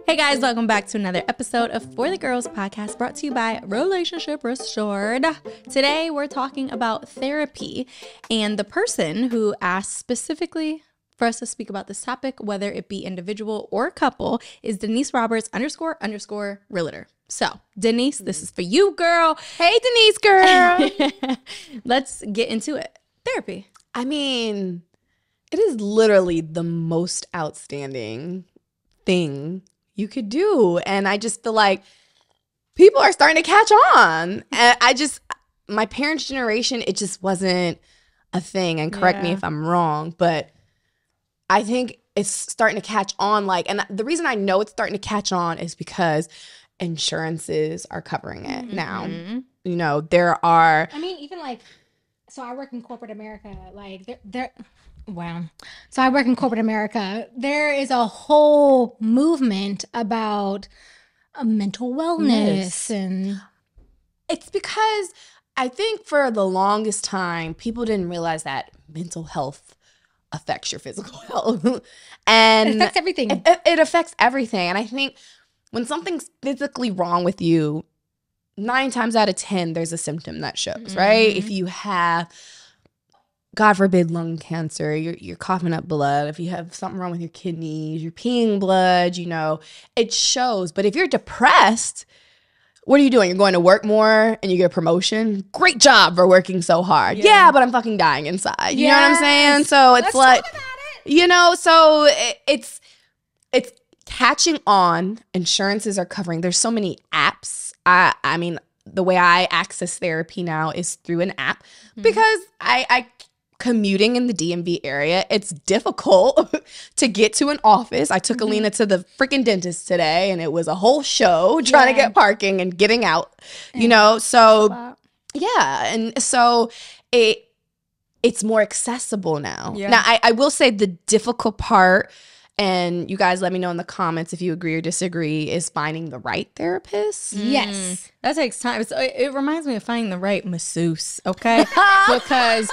Hey guys, welcome back to another episode of For the Girls podcast brought to you by Relationship Restored. Today we're talking about therapy, and the person who asked specifically for us to speak about this topic, whether it be individual or couple, is Denise Roberts __ realtor. So Denise, this is for you, girl. Hey, Denise, girl. Let's get into it. Therapy. I mean, it is literally the most outstanding thing you could do. And I just feel like people are starting to catch on. And my parents' generation, it just wasn't a thing. And correct me if I'm wrong, but I think it's starting to catch on. And the reason I know it's starting to catch on is because insurances are covering it now. You know, there are. I mean, even so I work in corporate America. So I work in corporate America. There is a whole movement about mental wellness, and it's because I think for the longest time, people didn't realize that mental health affects your physical health. And it affects everything. It affects everything. And I think when something's physically wrong with you, 9 times out of 10, there's a symptom that shows, right? If you have, God forbid, lung cancer, you're coughing up blood. If you have something wrong with your kidneys, you're peeing blood, you know, it shows. But if you're depressed, what are you doing? You're going to work more and you get a promotion? Great job for working so hard. Yeah, but I'm fucking dying inside. You know what I'm saying? So it's you know, so it's catching on. Insurances are covering. There's so many apps. I mean, the way I access therapy now is through an app because I commuting in the DMV area, it's difficult to get to an office. I took Alina to the freaking dentist today, and it was a whole show trying to get parking and getting out, you know? So, yeah. And so it's more accessible now. Yeah. Now, I will say the difficult part, and you guys let me know in the comments if you agree or disagree, is finding the right therapist. Yes. That takes time. It reminds me of finding the right masseuse, okay? Because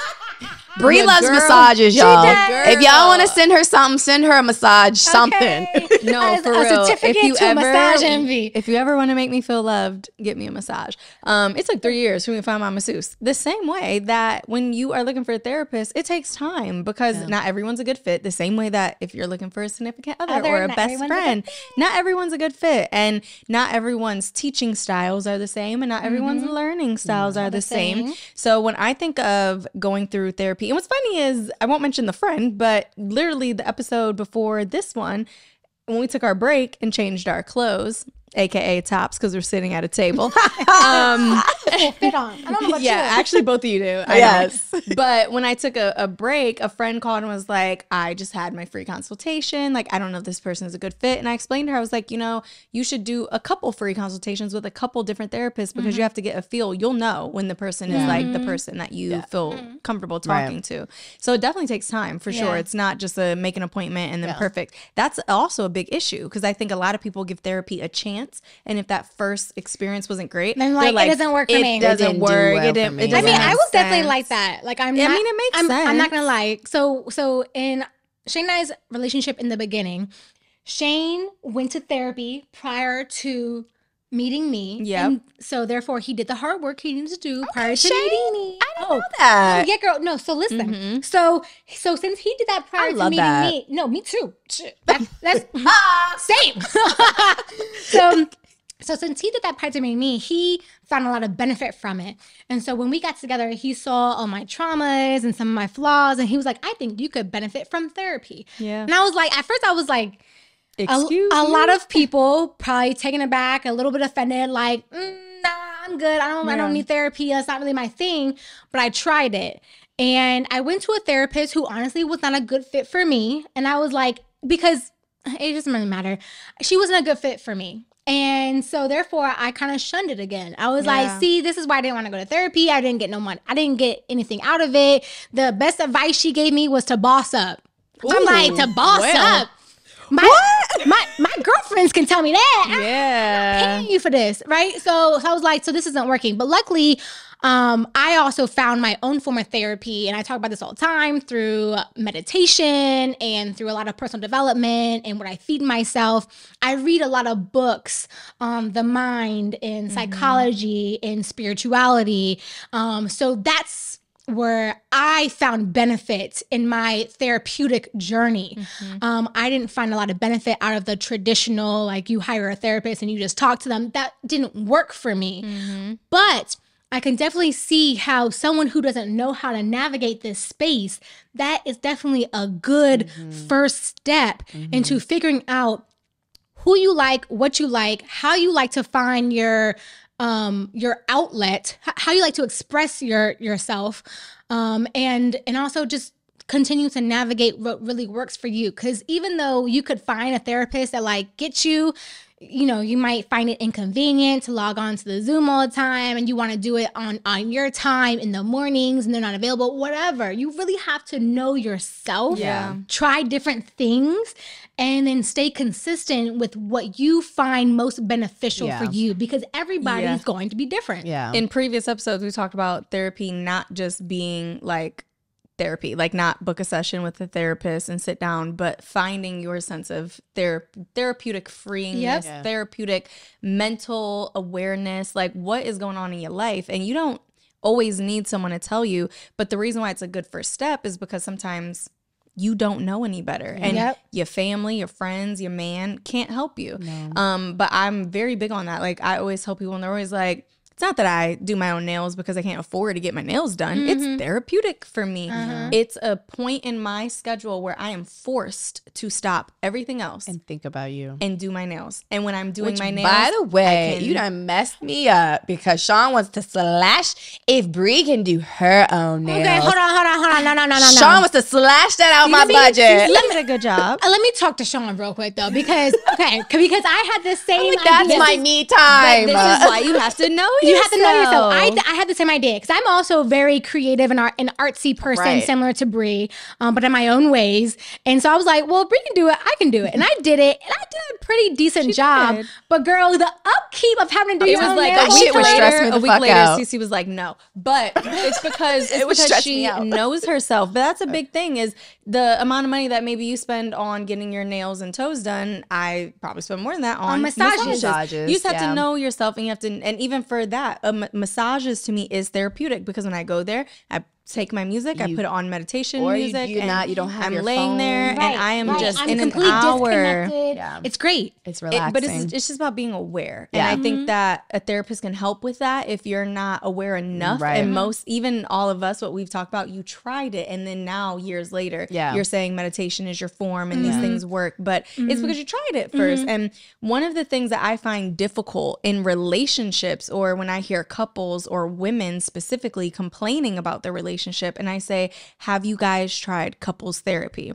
Bree loves massages, y'all. If y'all want to send her something, send her a massage, something. No, for a real. certificate to massage envy. If you ever want to make me feel loved, get me a massage. It took 3 years for me to find my masseuse. The same way that when you are looking for a therapist, it takes time because not everyone's a good fit. The same way that if you're looking for a significant other or a best friend, not everyone's a good fit. And not everyone's teaching styles are the same, and not everyone's learning styles are the same. So when I think of going through therapy, and what's funny is, I won't mention the friend, but literally the episode before this one, when we took our break and changed our clothes, aka tops, because we're sitting at a table. Fit on. I don't know about you. Actually, both of you do. Yes. But when I took a break, a friend called and was like, I just had my free consultation. Like, I don't know if this person is a good fit. And I explained to her, I was like, you know, you should do a couple free consultations with a couple different therapists because you have to get a feel. You'll know when the person is like the person that you feel comfortable talking to. So it definitely takes time for sure. It's not just make an appointment and then perfect. That's also a big issue because I think a lot of people give therapy a chance. And if that first experience wasn't great, then it doesn't work for me. It doesn't work. I mean, I was definitely like that. Like, it makes sense. I'm not gonna lie. So in Shane and I's relationship in the beginning, Shane went to therapy prior to meeting me. Yeah. And so therefore he did the hard work he needed to do prior to meeting me. I didn't know that. Yeah, girl. No, so listen. So since he did that prior to meeting me. No, me too. That's same. So since he did that prior to meeting me, he found a lot of benefit from it. And so when we got together, he saw all my traumas and some of my flaws, and he was like, I think you could benefit from therapy. Yeah. And I was like, at first I was like, a lot of people probably taken aback, a little bit offended, like, nah, I'm good. I don't need therapy. That's not really my thing. But I tried it. And I went to a therapist who honestly was not a good fit for me. And I was like, because it doesn't really matter. She wasn't a good fit for me. And so therefore I kind of shunned it again. I was like, see, this is why I didn't want to go to therapy. I didn't get no money. I didn't get anything out of it. The best advice she gave me was to boss up. I'm like, to boss up? My girlfriends can tell me that. I'm paying you for this, right? So I was like, so this isn't working. But luckily, I also found my own form of therapy, and I talk about this all the time, through meditation and through a lot of personal development and what I feed myself. I read a lot of books on the mind and psychology and spirituality. So that's where I found benefit in my therapeutic journey. I didn't find a lot of benefit out of the traditional, like you hire a therapist and you just talk to them. That didn't work for me. But I can definitely see how someone who doesn't know how to navigate this space, that is definitely a good first step into figuring out who you like, what you like, how you like to find your outlet, how you like to express yourself, and also just continue to navigate what really works for you. Because even though you could find a therapist that like gets you, you know, you might find it inconvenient to log on to the Zoom all the time, and you want to do it on your time in the mornings and they're not available, whatever. You really have to know yourself, try different things, and then stay consistent with what you find most beneficial for you, because everybody's going to be different. In previous episodes, we talked about therapy not just being like therapy, like not book a session with a therapist and sit down, but finding your sense of therapeutic freeingness, therapeutic mental awareness, like what is going on in your life. And you don't always need someone to tell you, but the reason why it's a good first step is because sometimes you don't know any better, and your family, your friends, your man can't help you. But I'm very big on that. Like I always tell people, and they're always like, it's not that I do my own nails because I can't afford to get my nails done. It's therapeutic for me. It's a point in my schedule where I am forced to stop everything else and think about you and do my nails. And when I'm doing my nails, by the way, you done messed me up because Sean wants to slash if Bree can do her own nails. Okay, hold on. No. Sean wants to slash that out my budget. You did a good job. Let me talk to Sean real quick though, because because I had the same idea. That's my me time. This is why you have to know yourself. You have to know yourself. I had the same idea because I'm also very creative and an artsy person, similar to Bree, but in my own ways. And so I was like, well, Bree can do it, I can do it. And I did it, and I did a pretty decent job. Did. But girl, the upkeep of having to do your own nails, a week later, Cece was like, no. But it's because she knows herself. But that's a big thing, is the amount of money that maybe you spend on getting your nails and toes done. I probably spend more than that on massages. You just have to know yourself, and you have to, and even for that, massages to me is therapeutic, because when I go there, I take my music, I put it on meditation music, you don't have I'm your laying phone. There, and I am just in an hour. It's great. It's relaxing. But it's just about being aware. And I think that a therapist can help with that if you're not aware enough. And even all of us, what we've talked about, you tried it, and then now years later, you're saying meditation is your form and these things work. But it's because you tried it first. And one of the things that I find difficult in relationships, or when I hear couples or women specifically complaining about their relationship, and I say, have you guys tried couples therapy?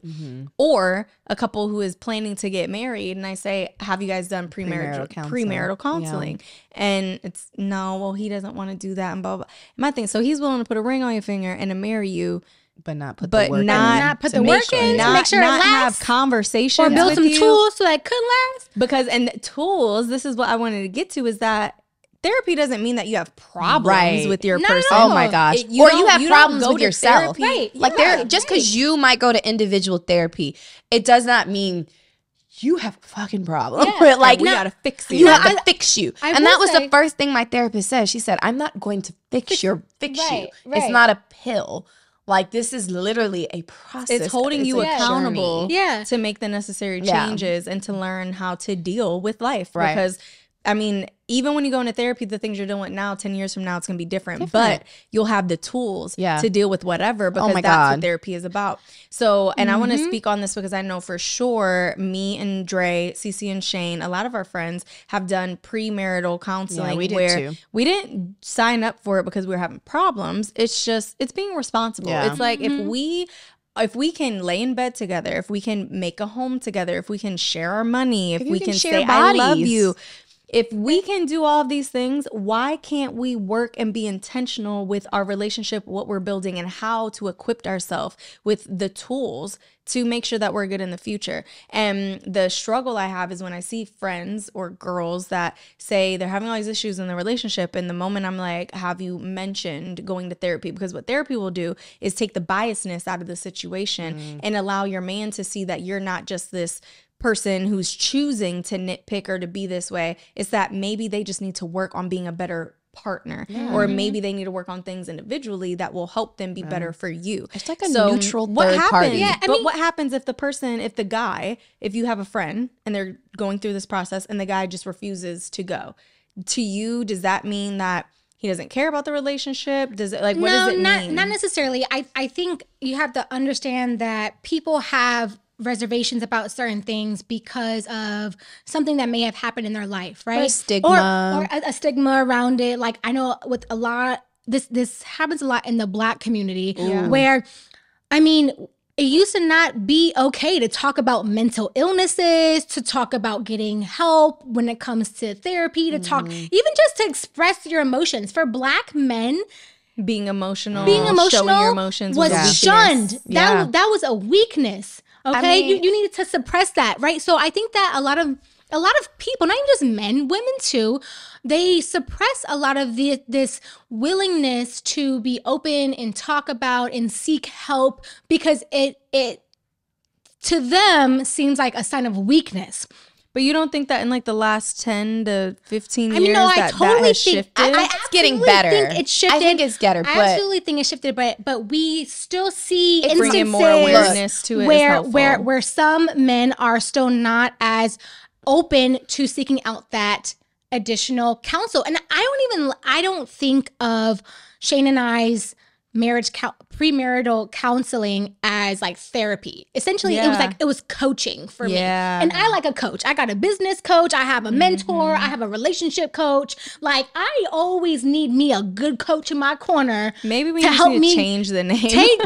Or a couple who is planning to get married, and I say, have you guys done premarital counseling? And it's, no, well, he doesn't want to do that, and blah, blah, blah. My thing, so he's willing to put a ring on your finger and to marry you, but not put the work in. Not put the work in to make sure it lasts. Have conversations or build with some you. tools so that it could last. Because, and the tools, this is what I wanted to get to, is that therapy doesn't mean that you have problems with your person. Oh my gosh. Or you have problems with yourself. Like just because you might go to individual therapy, it does not mean you have a fucking problem. Like, we gotta fix you. You have to fix you. And that was the first thing my therapist said. She said, I'm not going to fix you. It's not a pill. Like, this is literally a process. It's holding you accountable to make the necessary changes and to learn how to deal with life. Because, I mean, even when you go into therapy, the things you're doing now, 10 years from now, it's going to be different. But you'll have the tools to deal with whatever, because that's what therapy is about. So, and I want to speak on this because I know for sure me and Dre, Cece and Shane, a lot of our friends have done premarital counseling. We did too. We didn't sign up for it because we were having problems. It's just, it's being responsible. It's like, if we can lay in bed together, if we can make a home together, if we can share our money, if we can say, I love you. If we can do all of these things, why can't we work and be intentional with our relationship, what we're building, and how to equip ourselves with the tools to make sure that we're good in the future? And the struggle I have is when I see friends or girls that say they're having all these issues in the relationship, and the moment I'm like, have you mentioned going to therapy? Because what therapy will do is take the biasness out of the situation and allow your man to see that you're not just this person who's choosing to nitpick or to be this way. It's that maybe they just need to work on being a better partner, or maybe they need to work on things individually that will help them be better for you. It's like a neutral third party. Yeah, but what happens if if you have a friend and they're going through this process and the guy just refuses to go? To you, does that mean that he doesn't care about the relationship? Does it what does it mean? Not necessarily. I think you have to understand that people have reservations about certain things because of something that may have happened in their life, right? Or a stigma. Or a stigma around it. Like, I know with a lot, this happens a lot in the Black community where, I mean, it used to not be okay to talk about mental illnesses, to talk about getting help when it comes to therapy, to talk, even just to express your emotions. For Black men, being emotional, showing your emotions was shunned. Yeah. That was a weakness. Okay, I mean, you needed to suppress that, right? So I think that a lot of people, not even just men, women too, they suppress a lot of this willingness to be open and talk about and seek help because it to them seems like a sign of weakness. But you don't think that in like the last 10 to 15 years I totally has think shifted? It's getting better. Think it's shifted. I think it's better. I absolutely think it's shifted, but we still see instances bringing more awareness to it where some men are still not as open to seeking out that additional counsel. And I don't think of Shane and I's premarital counseling as like therapy. Essentially, it was coaching for me. And I like a coach. I got a business coach. I have a mentor. I have a relationship coach. Like, I always need me a good coach in my corner. Maybe we need to change the name. Change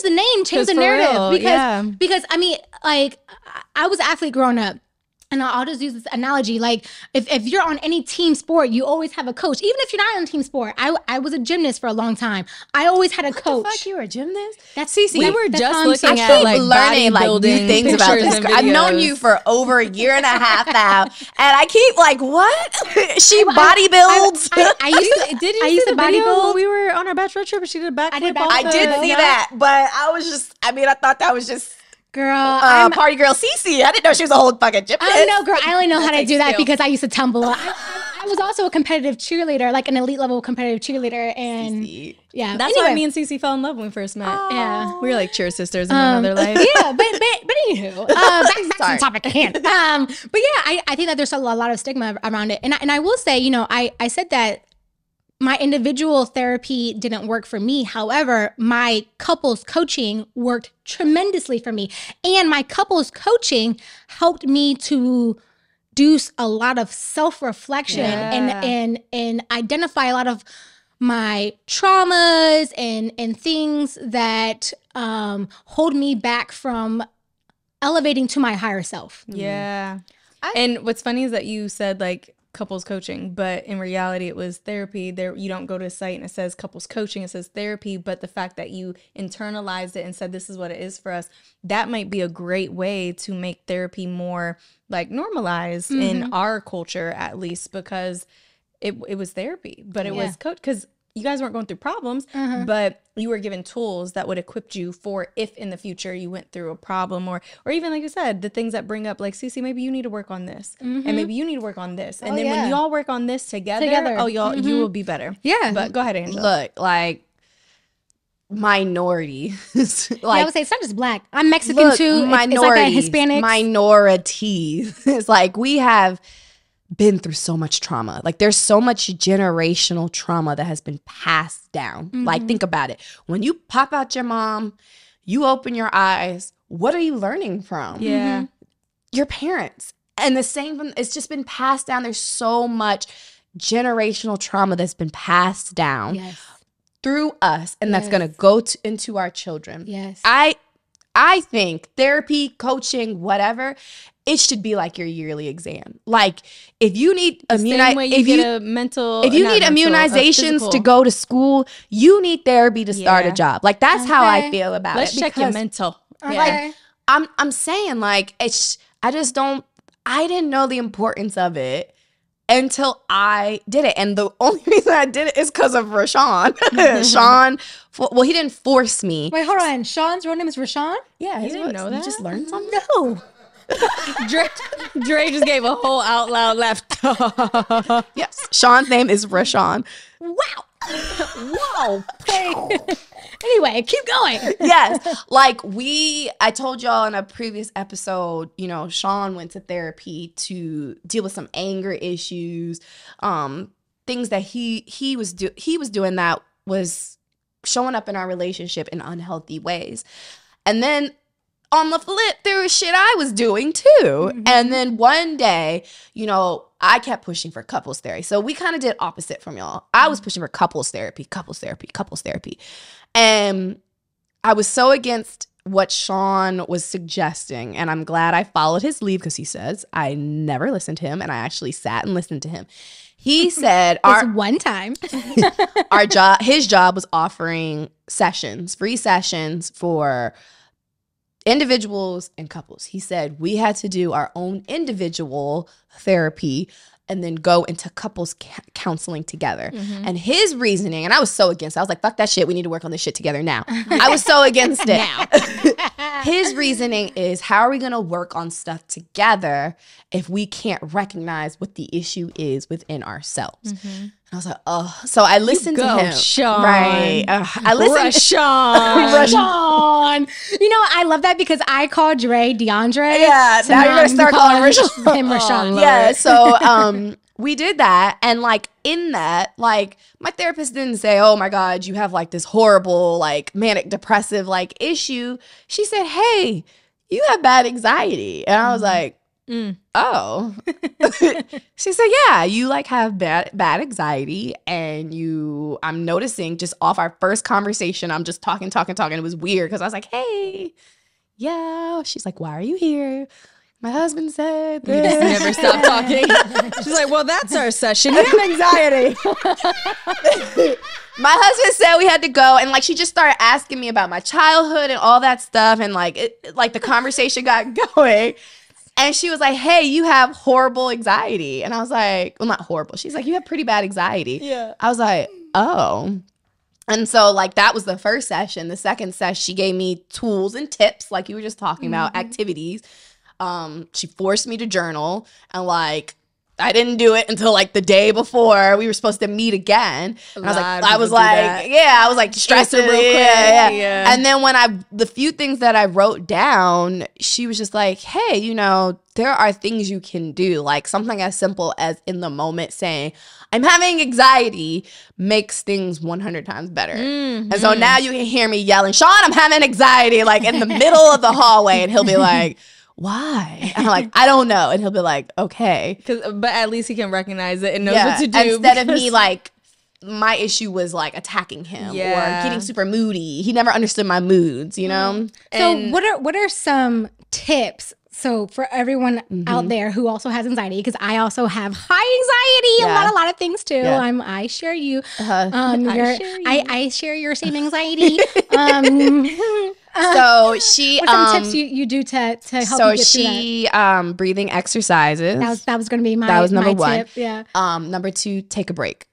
the name. Change the narrative. Because I mean, like, I was an athlete growing up. And I'll just use this analogy. Like, if you're on any team sport, you always have a coach. Even if you're not on a team sport. I was a gymnast for a long time. I always had a coach. What the fuck, you were a gymnast? That's Cece. We were just looking I at keep like learning like new things about this. I've known you for over a year and a half now, and I keep like, what? She bodybuilds. I used to bodybuild. We were on our bachelor trip, and she did a backflip. I did see that, but I thought that was just. Girl, party girl Cece. I didn't know she was a whole fucking gymnast. I know, girl. I only know how to do that because I used to tumble. I was also a competitive cheerleader, like an elite level competitive cheerleader, and yeah, that's why me and Cece fell in love when we first met. Yeah, we were like cheer sisters in another life. Yeah, but anywho, back to the topic at hand. But yeah, I think that there's a lot of stigma around it, and I will say, you know, I said that my individual therapy didn't work for me. However, my couples coaching worked tremendously for me. And my couples coaching helped me to do a lot of self-reflection and identify a lot of my traumas and things that hold me back from elevating to my higher self. Yeah. And what's funny is that you said like couples coaching, but in reality it was therapy. There, you don't go to a site and it says couples coaching, it says therapy, but the fact that you internalized it and said this is what it is for us, that might be a great way to make therapy more like normalized in our culture, at least, because it was therapy, but it was coach, because you guys weren't going through problems, but you were given tools that would equip you for if in the future you went through a problem, or even like you said, the things that bring up like, Cece, maybe you need to work on this, and maybe you need to work on this, and then when you all work on this together. You will be better. Yeah. But go ahead, Angela. Look, like minority. I would say it's not just Black. I'm Mexican too. It's like a Hispanic. Minorities. It's like we have been through so much trauma. Like there's so much generational trauma that has been passed down. Like think about it. When you pop out your mom, you open your eyes, what are you learning from? Yeah. Your parents. And the same, it's just been passed down. There's so much generational trauma that's been passed down through us, and that's going to go into our children. Yes. I think therapy, coaching, whatever, it should be like your yearly exam. Like if you need immunizations to go to school, you need therapy to start a job. Like that's how I feel about Let's check your mental. Like I'm saying like I didn't know the importance of it until I did it. And the only reason I did it is because of Rashawn. Sean, he didn't force me. Wait, hold on. Sean's real name is Rashawn? Yeah. You didn't know that? You just learned something? No. Dre just gave a whole out loud laugh. Yes. Sean's name is Rashawn. Wow. Wow. Anyway, keep going. Yes. Like I told y'all in a previous episode, you know, Sean went to therapy to deal with some anger issues, things that he was doing that was showing up in our relationship in unhealthy ways. And then on the flip, there was shit I was doing too. Mm-hmm. And then one day, you know, I kept pushing for couples therapy. So we kind of did opposite from y'all. I was pushing for couples therapy. And I was so against what Sean was suggesting. And I'm glad I followed his lead because he says I never listened to him. And I actually sat and listened to him. He said one time his job was offering free sessions for individuals and couples. He said we had to do our own individual therapy and then go into couples counseling together. Mm-hmm. And his reasoning, and I was so against it. I was like, fuck that shit. We need to work on this shit together now. I was so against it. Now. His reasoning is, how are we going to work on stuff together if we can't recognize what the issue is within ourselves? Mm-hmm. I was like, oh. So I listened to him. Sean. Right. I listened to Rashawn. You know, I love that because I call Dre DeAndre. Yeah. So now you're going to start calling him Rashawn. Yeah. So we did that. And like in that, like my therapist didn't say, oh my God, you have like this horrible, like manic depressive like issue. She said, hey, you have bad anxiety. And I was like, oh. She said, yeah, you like have bad anxiety, and I'm noticing just off our first conversation, I'm just talking. It was weird because I was like, hey, yeah. She's like, why are you here? My husband said this. You just never stop talking. She's like, well, that's our session. You have anxiety. My husband said we had to go, and like she just started asking me about my childhood and all that stuff, and like the conversation got going. And she was like, hey, you have horrible anxiety. And I was like, well, not horrible. She's like, you have pretty bad anxiety. Yeah. I was like, oh. And so like that was the first session. The second session, she gave me tools and tips, like you were just talking about, activities. She forced me to journal, and like I didn't do it until like the day before we were supposed to meet again. And I was like stressing real quick. Yeah. And then the few things that I wrote down, she was just like, hey, you know, there are things you can do. Like something as simple as in the moment saying, I'm having anxiety makes things 100 times better. Mm-hmm. And so now you can hear me yelling, Sean, I'm having anxiety, like in the middle of the hallway. And he'll be like, why? And I'm like, I don't know. And he'll be like, okay. But at least he can recognize it and knows what to do. Instead of me like, my issue was like attacking him or getting super moody. He never understood my moods, you know? So what are some tips? So for everyone out there who also has anxiety, because I also have high anxiety about a lot of things too. Yeah. I share you. I share your same anxiety. So she what some tips you do to help you get through that? Breathing exercises. That was going to be that was number one. Tip. Yeah. Number two, take a break.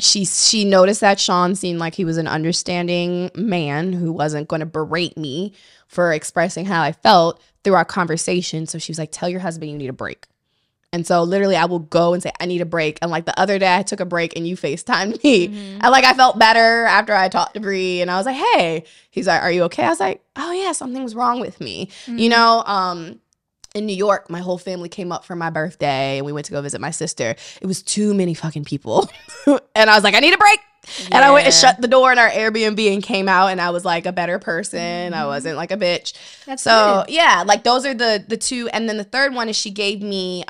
She noticed that Sean seemed like he was an understanding man who wasn't going to berate me for expressing how I felt through our conversation. So she was like, tell your husband you need a break. And so literally I will go and say, I need a break. And like the other day I took a break and you FaceTimed me. Mm-hmm. And like I felt better after I talked to Bree. And I was like, hey. He's like, are you okay? I was like, oh yeah, something was wrong with me. Mm-hmm. You know, in New York, my whole family came up for my birthday and we went to go visit my sister. It was too many fucking people. And I was like, I need a break. And I went and shut the door in our Airbnb and came out, and I was like a better person. I wasn't like a bitch. That's so good. yeah, like those are the two. And then the third one is she gave me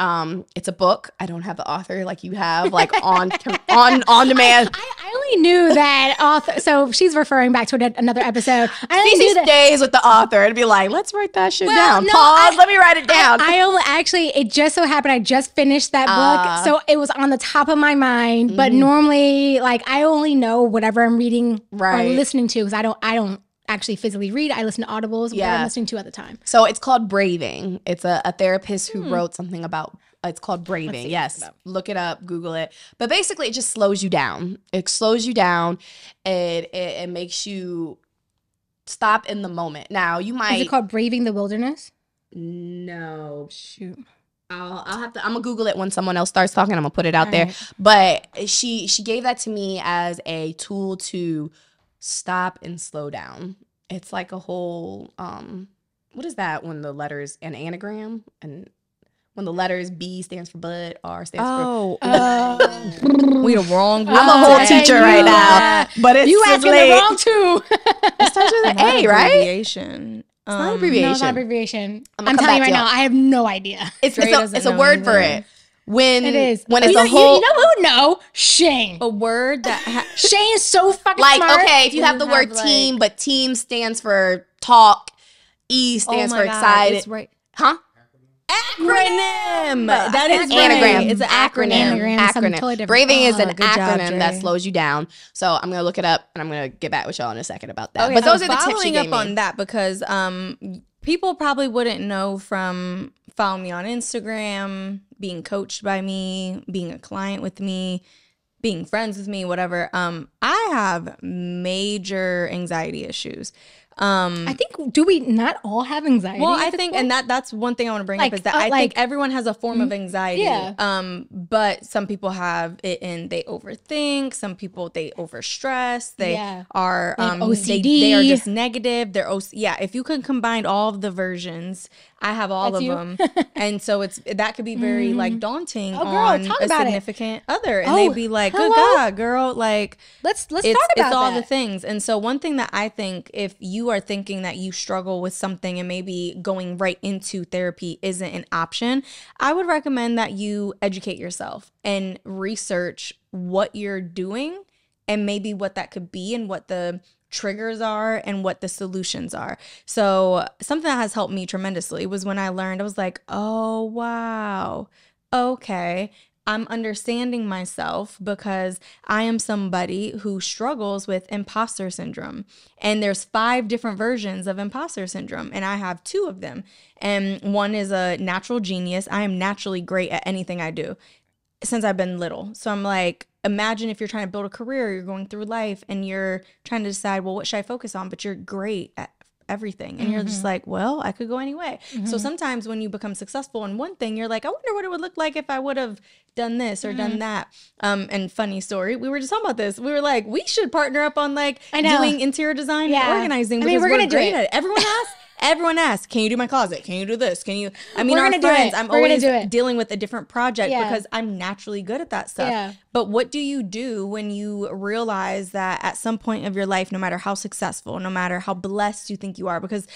it's a book. I don't have the author like you have, like on demand. I only knew that author. So she's referring back to another episode. I only knew Cece that. stays with the author and be like, let's write that shit down. No, Pause. Let me write it down. I only actually, it just so happened I just finished that book, so it was on the top of my mind. But normally, like, I only know whatever I'm reading or listening to, because I don't actually physically read. I listen to audibles, what I'm listening to at the time. So it's called Braving. It's a therapist who wrote something about. It's called Braving. Yes, look it up, Google it. But basically, it just slows you down. It slows you down. It makes you stop in the moment. Now you might. Is it called Braving the Wilderness? No, shoot. I'll have to. I'm gonna Google it when someone else starts talking. I'm gonna put it out there. But she gave that to me as a tool to stop and slow down. It's like a whole what is that when the letters an anagram, and when the letters B stands for bud, R stands for we the wrong. I'm a whole teacher right now, but it's you asking the wrong two. It starts with an A, right? Abbreviation. It's not abbreviation. No, it's not abbreviation. I'm come telling you back right to now, I have no idea. It's a word for it. When It is. when it's you a know, whole You know who? No, Shane. A word that Shane is so fucking like smart. okay, if you have the word have, team, but team stands for talk, E stands for excited. It's right. Huh? Acronym. That is anagram. Right. It's an acronym. Anagram is something totally different. Braving is an good job, acronym that Dre. slows you down. So I'm gonna look it up and I'm gonna get back with y'all in a second about that. Okay, but those so are the tips she following gave up me. on that, because people probably wouldn't know from following me on Instagram, being coached by me, being a client with me, being friends with me, whatever. I have major anxiety issues. I think, do we not all have anxiety? Well, I think, and that's one thing I want to bring up, is that I think everyone has a form of anxiety. Yeah. But some people have it and they overthink. Some people, they overstress. They are OCD. They are just negative. They're yeah. If you could combine all of the versions, I have all of them, and so that could be very like daunting on a significant other, and they'd be like, "Good God, girl!" Like let's talk it's about all that. the things. And so one thing that I think, if you are thinking that you struggle with something and maybe going right into therapy isn't an option, I would recommend that you educate yourself and research what you're doing and maybe what that could be and what the triggers are and what the solutions are. So something that has helped me tremendously was when I learned, I was like, oh, wow, okay. I'm understanding myself because I am somebody who struggles with imposter syndrome. And there's 5 different versions of imposter syndrome, and I have 2 of them. And one is a natural genius. I am naturally great at anything I do since I've been little. So I'm like, imagine if you're trying to build a career, you're going through life and you're trying to decide, well, what should I focus on? But you're great at everything. And you're just like, well, I could go any way. So sometimes when you become successful in one thing, you're like, I wonder what it would look like if I would have done this or done that. And funny story, we were just talking about this. We were like, we should partner up on like doing interior design and organizing, because we're great at it. Everyone asks, can you do my closet? Can you do this? Can you? I mean, our friends, I'm always dealing with a different project because I'm naturally good at that stuff. Yeah. But what do you do when you realize that at some point of your life, no matter how successful, no matter how blessed you think you are, because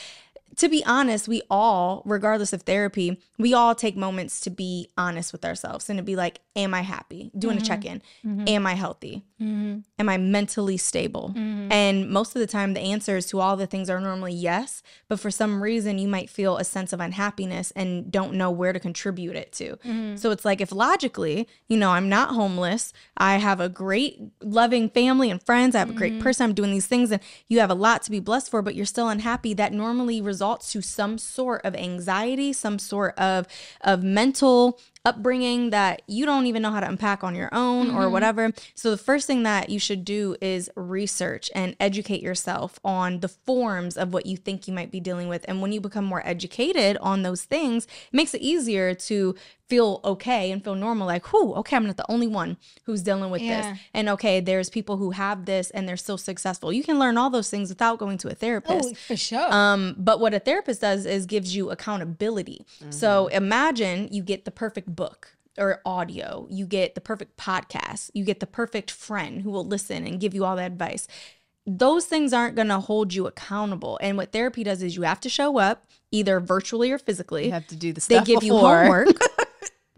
to be honest, we all, regardless of therapy, we all take moments to be honest with ourselves and to be like, am I happy? Doing a check-in. Am I healthy? Am I mentally stable? And most of the time, the answers to all the things are normally yes, but for some reason, you might feel a sense of unhappiness and don't know where to contribute it to. So it's like, if logically, I'm not homeless, I have a great loving family and friends, I have a great person, I'm doing these things, and you have a lot to be blessed for, but you're still unhappy, that normally results to some sort of anxiety, some sort of mental upbringing that you don't even know how to unpack on your own or whatever. So the first thing that you should do is research and educate yourself on the forms of what you think you might be dealing with. And when you become more educated on those things, it makes it easier to feel okay and feel normal, like, whew, okay, I'm not the only one who's dealing with this. And okay, there's people who have this and they're still successful. You can learn all those things without going to a therapist. Oh, for sure. But what a therapist does is gives you accountability. So imagine you get the perfect book or audio, you get the perfect podcast, you get the perfect friend who will listen and give you all the advice. Those things aren't going to hold you accountable. And what therapy does is you have to show up either virtually or physically. You have to do the stuff They give before. you homework.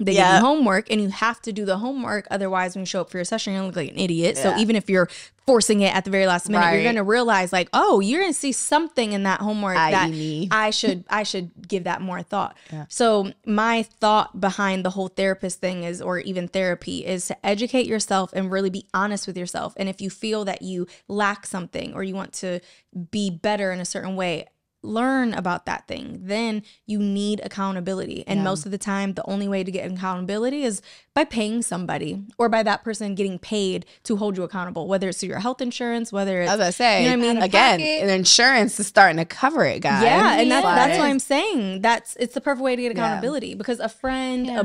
They give you homework, and you have to do the homework. Otherwise, when you show up for your session, you're going to look like an idiot. Yeah. So even if you're forcing it at the very last minute, you're going to realize like, oh, you're going to see something in that homework that I should give that more thought. Yeah. So my thought behind the whole therapist thing is, or even therapy, is to educate yourself and really be honest with yourself. And if you feel that you lack something or you want to be better in a certain way, learn about that thing. Then you need accountability. And most of the time, the only way to get accountability is by paying somebody or by that person getting paid to hold you accountable, whether it's through your health insurance, whether it's, I was gonna say, you know what I mean? Again, and insurance is starting to cover it, guys. Yeah, and that's why I'm saying it's the perfect way to get accountability because a friend, a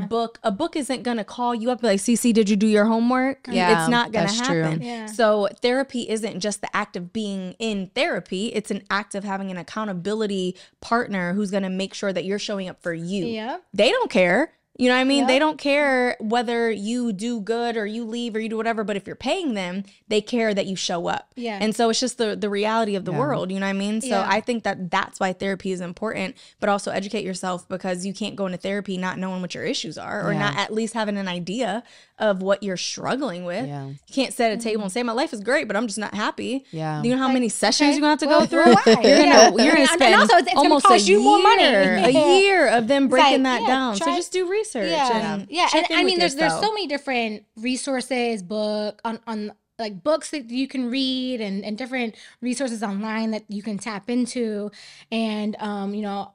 book isn't gonna call you up and be like, Cece, did you do your homework? Yeah, it's not gonna happen. True. Yeah. So therapy isn't just the act of being in therapy, it's an act of having an accountability partner who's gonna make sure that you're showing up for you. Yeah. They don't care. You know what I mean? Yep. They don't care whether you do good or you leave or you do whatever, but if you're paying them, they care that you show up. Yeah. And so it's just the reality of the world, you know what I mean? So I think that's why therapy is important, but also educate yourself because you can't go into therapy not knowing what your issues are or not at least having an idea of what you're struggling with. Yeah. You can't sit at a table and say, my life is great, but I'm just not happy. Yeah. Do you know how many sessions you're going to have to go through? You're going to spend also, it's almost cost you more money. A year of them breaking that down. So just do research. And I mean, there's so many different resources, on like books that you can read and different resources online that you can tap into. And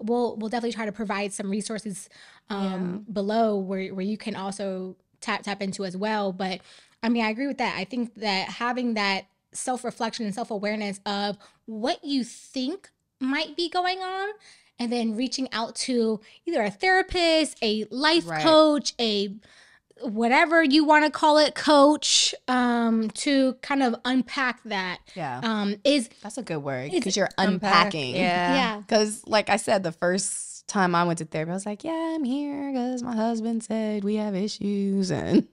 we'll definitely try to provide some resources below where you can also tap into as well. But I mean, I agree with that. I think that having that self-reflection and self-awareness of what you think might be going on, and then reaching out to either a therapist, a life coach, a whatever you want to call it, coach, to kind of unpack that. Yeah. That's a good word because you're unpacking. Yeah. Because like I said, the first time I went to therapy, I was like, yeah, I'm here because my husband said we have issues. And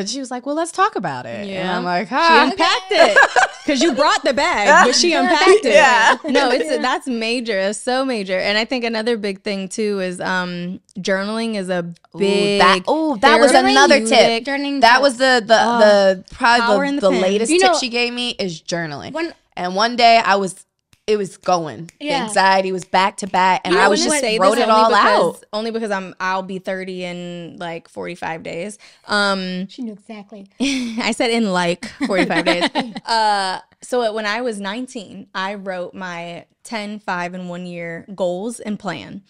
she was like, well, let's talk about it. Yeah. And I'm like, she unpacked it. Because you brought the bag, but she unpacked it. Yeah. No, that's major. It's so major. And I think another big thing too is journaling is a big. That was another tip. That was probably the latest tip she gave me is journaling. And one day it was going. Yeah. The anxiety was back to back, and I was just wrote it all out. Only because I'll be 30 in like 45 days. She knew exactly. I said in like 45 days. So when I was 19, I wrote my 10, 5, and 1 year goals and plan,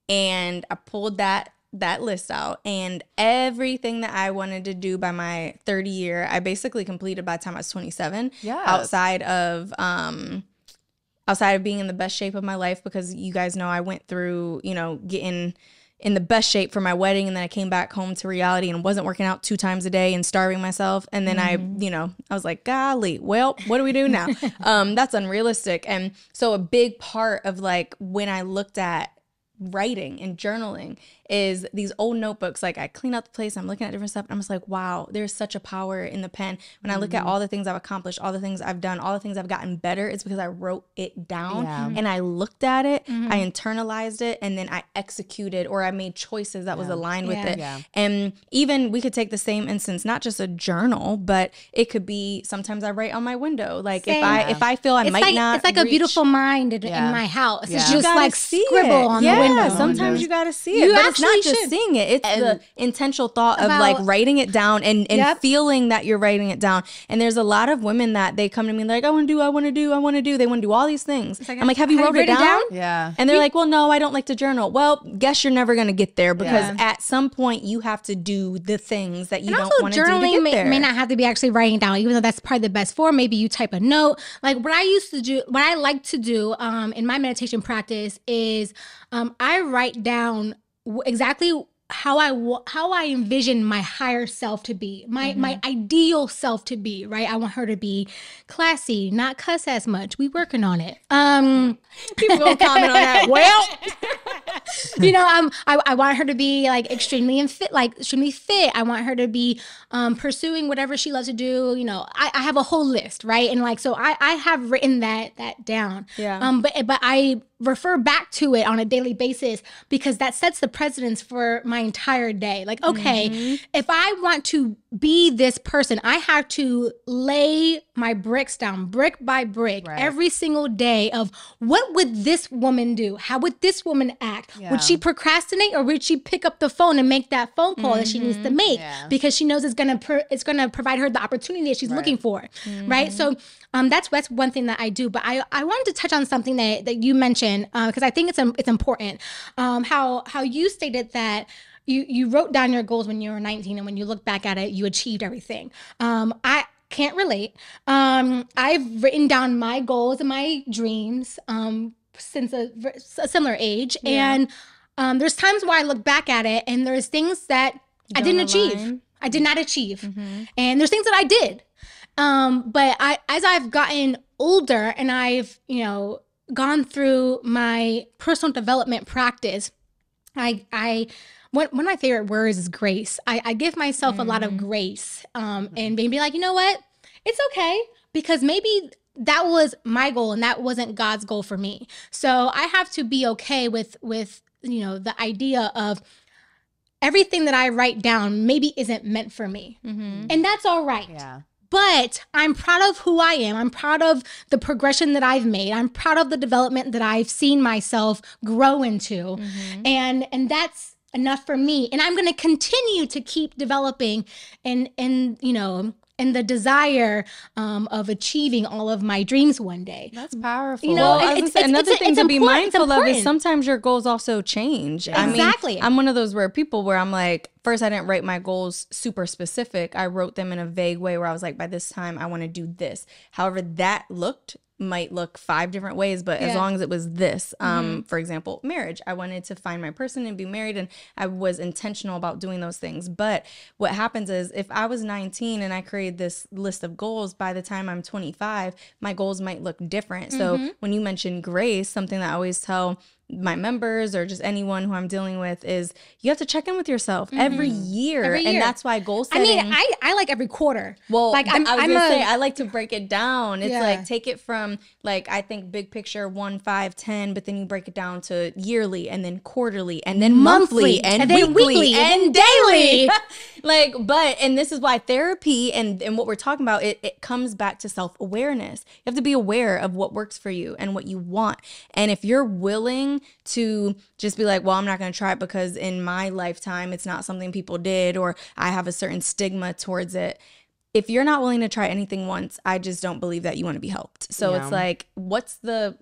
and I pulled that list out, and everything that I wanted to do by my 30 year, I basically completed by the time I was 27. Yeah. Outside of being in the best shape of my life, because you guys know I went through, getting in the best shape for my wedding, and then I came back home to reality and wasn't working out 2 times a day and starving myself. And then I was like, golly, well, what do we do now? That's unrealistic. And so a big part of like when I looked at writing and journaling is these old notebooks. Like I clean out the place, I'm looking at different stuff, and I'm just like, wow, there's such a power in the pen. When I look at all the things I've accomplished, all the things I've done, all the things I've gotten better, it's because I wrote it down and I looked at it, I internalized it, and then I executed, or I made choices that was aligned with it. Yeah. And even we could take the same instance, not just a journal, but it could be sometimes I write on my window. Like if I feel I might not it's like reach, a beautiful mind in my house. It's just like scribble on the window. Sometimes you gotta see it, but it's not just seeing it. It's the intentional thought of like writing it down and feeling that you're writing it down. And there's a lot of women that they come to me like, I want to do. They want to do all these things. Like, I'm like, have you wrote it down? Yeah. And they're like, well, no, I don't like to journal. Well, guess you're never gonna get there because at some point you have to do the things that you don't want to do to get there. May not have to be actually writing down, even though that's probably the best form. Maybe you type a note. Like what I like to do in my meditation practice is I write down exactly how I envision my higher self to be, my ideal self to be, right? I want her to be classy, not cuss as much. We working on it. People gonna comment on that. Well, I want her to be like extremely fit. I want her to be pursuing whatever she loves to do. I have a whole list, right? And like, so I have written that down. Yeah. But I refer back to it on a daily basis because that sets the precedence for my entire day. Like, okay, if I want to be this person, I have to lay my bricks down brick by brick every single day of what would this woman do? How would this woman act? Yeah. Would she procrastinate or would she pick up the phone and make that phone call that she needs to make because she knows it's gonna provide her the opportunity that she's looking for, right? So that's one thing that I do. But I wanted to touch on something that you mentioned because I think it's important. How you stated that you wrote down your goals when you were 19 and when you look back at it, you achieved everything. I can't relate. I've written down my goals and my dreams since a similar age. Yeah. And there's times where I look back at it and there's things that I didn't achieve. I did not achieve. And there's things that I did. But as I've gotten older and I've, gone through my personal development practice, one of my favorite words is grace. I give myself a lot of grace and maybe like, you know what? It's okay because maybe that was my goal and that wasn't God's goal for me. So I have to be okay with the idea of everything that I write down maybe isn't meant for me. And that's all right. Yeah. But I'm proud of who I am. I'm proud of the progression that I've made. I'm proud of the development that I've seen myself grow into. And that's enough for me. And I'm going to continue to keep developing and the desire of achieving all of my dreams one day. That's powerful. Another thing to be mindful of is sometimes your goals also change. Exactly. I mean, I'm one of those rare people where I'm like, first, I didn't write my goals super specific. I wrote them in a vague way where I was like, by this time, I want to do this. However, that might look 5 different ways, but as long as it was this, for example, marriage, I wanted to find my person and be married, and I was intentional about doing those things. But what happens is if I was 19 and I created this list of goals, by the time I'm 25, my goals might look different. So when you mention grace, something that I always tell my members or just anyone who I'm dealing with is you have to check in with yourself every year. And that's why goal setting. I mean, I like every quarter. Well, like I like to break it down. It's like take it from like I think big picture 1, 5, 10, but then you break it down to yearly and then quarterly and then monthly and then weekly and daily. And this is why therapy and what we're talking about, it comes back to self-awareness. You have to be aware of what works for you and what you want. And if you're willing to just be like, well, I'm not going to try it because in my lifetime, it's not something people did, or I have a certain stigma towards it. If you're not willing to try anything once, I just don't believe that you want to be helped. So it's like, what's the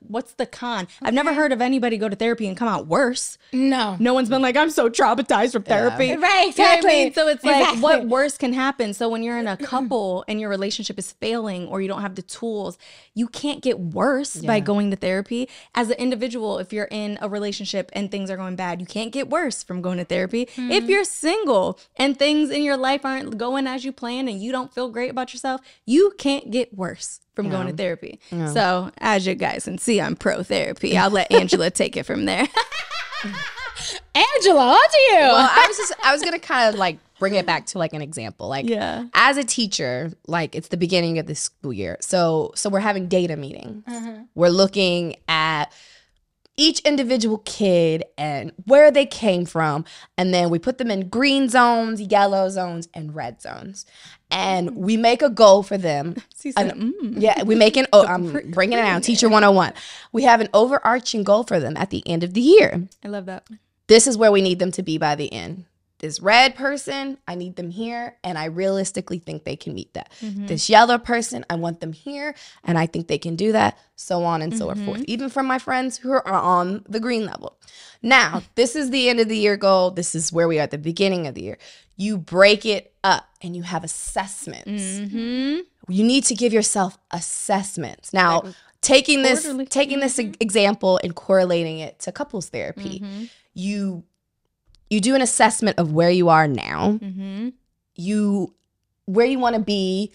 con? Okay. I've never heard of anybody go to therapy and come out worse. No one's been like, I'm so traumatized from therapy. Right, exactly. You know what I mean? So it's like, what worse can happen? So when you're in a couple and your relationship is failing or you don't have the tools, you can't get worse by going to therapy. As an individual, if you're in a relationship and things are going bad, you can't get worse from going to therapy. If you're single and things in your life aren't going as you planned and you don't feel great about yourself, you can't get worse from going to therapy. So as you guys can see, I'm pro therapy. I'll let Angela take it from there. Angela, on to you. Well, I was gonna kind of like bring it back to like an example. Like as a teacher, like it's the beginning of the school year. So we're having data meetings. We're looking at each individual kid and where they came from. And then we put them in green zones, yellow zones, and red zones. And we make a goal for them. Yeah, we make I'm bringing it down, Teacher 101. We have an overarching goal for them at the end of the year. I love that. This is where we need them to be by the end. This red person, I need them here, and I realistically think they can meet that. This yellow person, I want them here, and I think they can do that, so on and so forth. Even for my friends who are on the green level. Now, this is the end of the year goal. This is where we are at the beginning of the year. You break it up, and you have assessments. You need to give yourself assessments. Now, taking this example and correlating it to couples therapy, you do an assessment of where you are now, where you want to be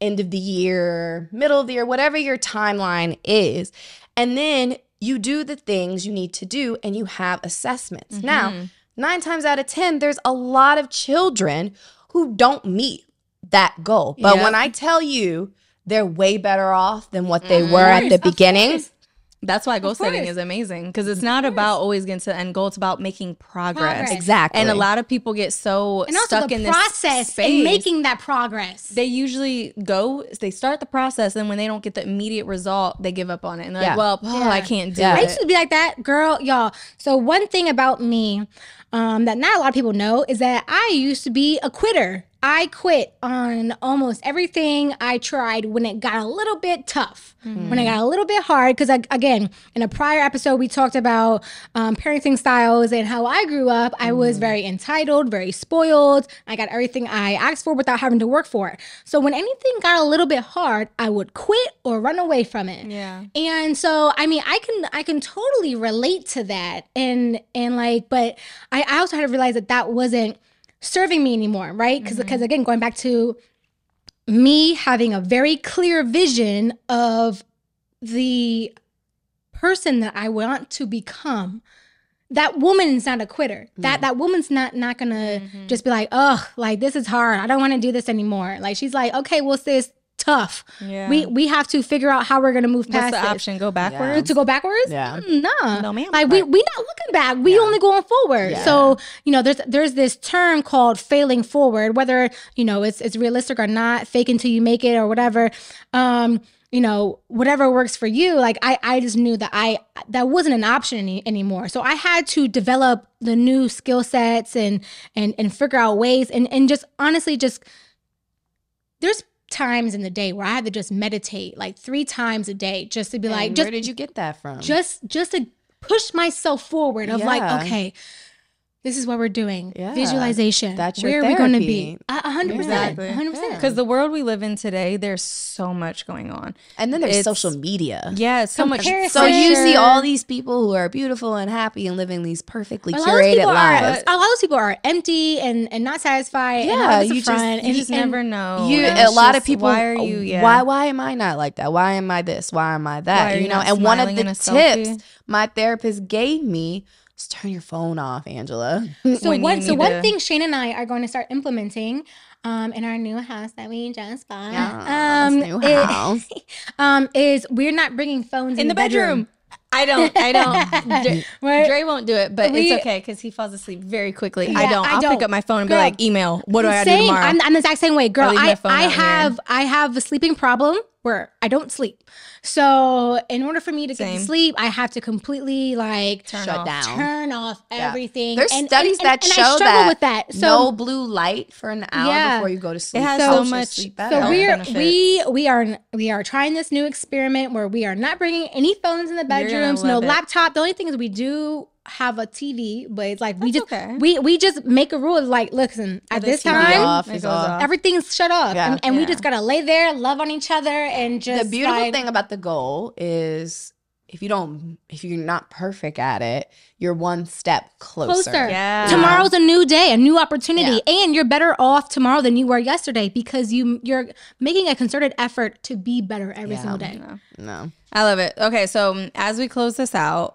end of the year, middle of the year, whatever your timeline is. And then you do the things you need to do and you have assessments. Now, 9 times out of 10, there's a lot of children who don't meet that goal. But when I tell you they're way better off than what they were at the beginning. That's why goal setting is amazing, because it's not about always getting to the end goal. It's about making progress. Exactly. And a lot of people get so stuck in this process space. and making that progress. They usually they start the process, and when they don't get the immediate result, they give up on it. And they're like, well, I can't do it. I used to be like that, girl, y'all. So one thing about me that not a lot of people know is that I used to be a quitter. I quit on almost everything I tried when it got a little bit tough, when it got a little bit hard. Because, again, in a prior episode, we talked about parenting styles and how I grew up. I was very entitled, very spoiled. I got everything I asked for without having to work for it. So when anything got a little bit hard, I would quit or run away from it. Yeah. And so, I mean, I can totally relate to that. And but I also had to realize that wasn't serving me anymore, right? Because again, going back to me having a very clear vision of the person that I want to become, that woman's not a quitter. That woman's not gonna just be like, oh, like, this is hard, I don't want to do this anymore. Like, she's like, okay, well, sis, tough. Yeah. We have to figure out how we're gonna move past What's the this. Option? Go backwards? Yeah. To go backwards? Yeah. No, ma'am. Like, we not looking back. We only going forward. Yeah. So, there's this term called failing forward, whether, it's realistic or not, fake until you make it or whatever. Whatever works for you. Like, I just knew that that wasn't an option anymore. So I had to develop the new skill sets and figure out ways and just honestly there's times in the day where I had to just meditate like 3 times a day just to be like, where did you get that from? Just to push myself forward of like, okay, this is what we're doing. Yeah. Visualization. That's your where therapy. Are we going to be? 100%. Exactly. 100%. Because the world we live in today, there's so much going on. And then there's social media. Yeah, so much. So you see all these people who are beautiful and happy and living these perfectly curated lives. A lot of people are empty and not satisfied. Yeah, and you just never know. A lot of people. Why are you? Yeah. Why am I not like that? Why am I this? Why am I that? And one of the tips my therapist gave me, just turn your phone off, Angela. So one thing Shane and I are going to start implementing in our new house that we just bought. New house. Is we're not bringing phones in the bedroom. I don't. Dre won't do it, but it's okay because he falls asleep very quickly. Yeah, I'll pick up my phone and be like, email. What do I gotta do tomorrow? I'm the exact same way, girl. I have a sleeping problem where I don't sleep. So in order for me to get to sleep, I have to completely turn off everything. There's studies that show I struggle with that. So no blue light for an hour before you go to sleep. It has so much. So we are trying this new experiment where we are not bringing any phones in the bedrooms, no laptop. The only thing is we do have a TV, but it's like we just make a rule like, listen, at this time everything's shut off, and we just gotta lay there, love on each other, and just. The beautiful thing about the goal is if you're not perfect at it, you're one step closer. Yeah. Tomorrow's a new day, a new opportunity, and you're better off tomorrow than you were yesterday because you're making a concerted effort to be better every single day. No, I love it. Okay, so as we close this out,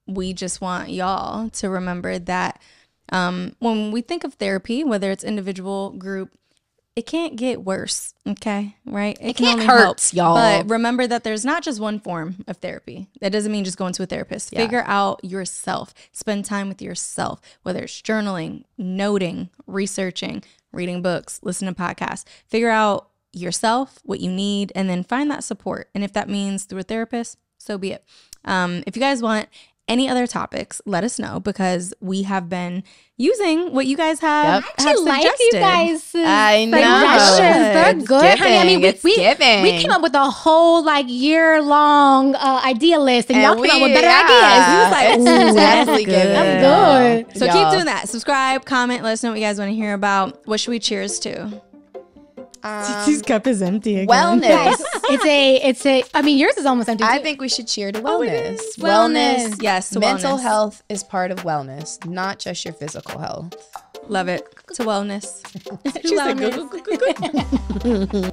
we just want y'all to remember that when we think of therapy, whether it's individual, group, it can't get worse, okay? Right? It can't hurt, y'all. But remember that there's not just one form of therapy. That doesn't mean just going to a therapist. Yeah. Figure out yourself. Spend time with yourself, whether it's journaling, noting, researching, reading books, listening to podcasts. Figure out yourself, what you need, and then find that support. And if that means through a therapist, so be it. If you guys want any other topics, let us know because we have been using what you guys have suggested. Like you guys' suggestions. They're good, honey. I mean, we came up with a whole year-long idea list, and y'all came up with better ideas. We was like, that's good. That's good. So keep doing that. Subscribe, comment, let us know what you guys want to hear about. What should we cheers to? Cece's cup is empty again. Wellness. It's a. I mean, yours is almost empty. I think we should cheer to wellness. Wellness. Yes. To mental wellness. health is part of wellness, not just your physical health. Love it. To wellness. To wellness.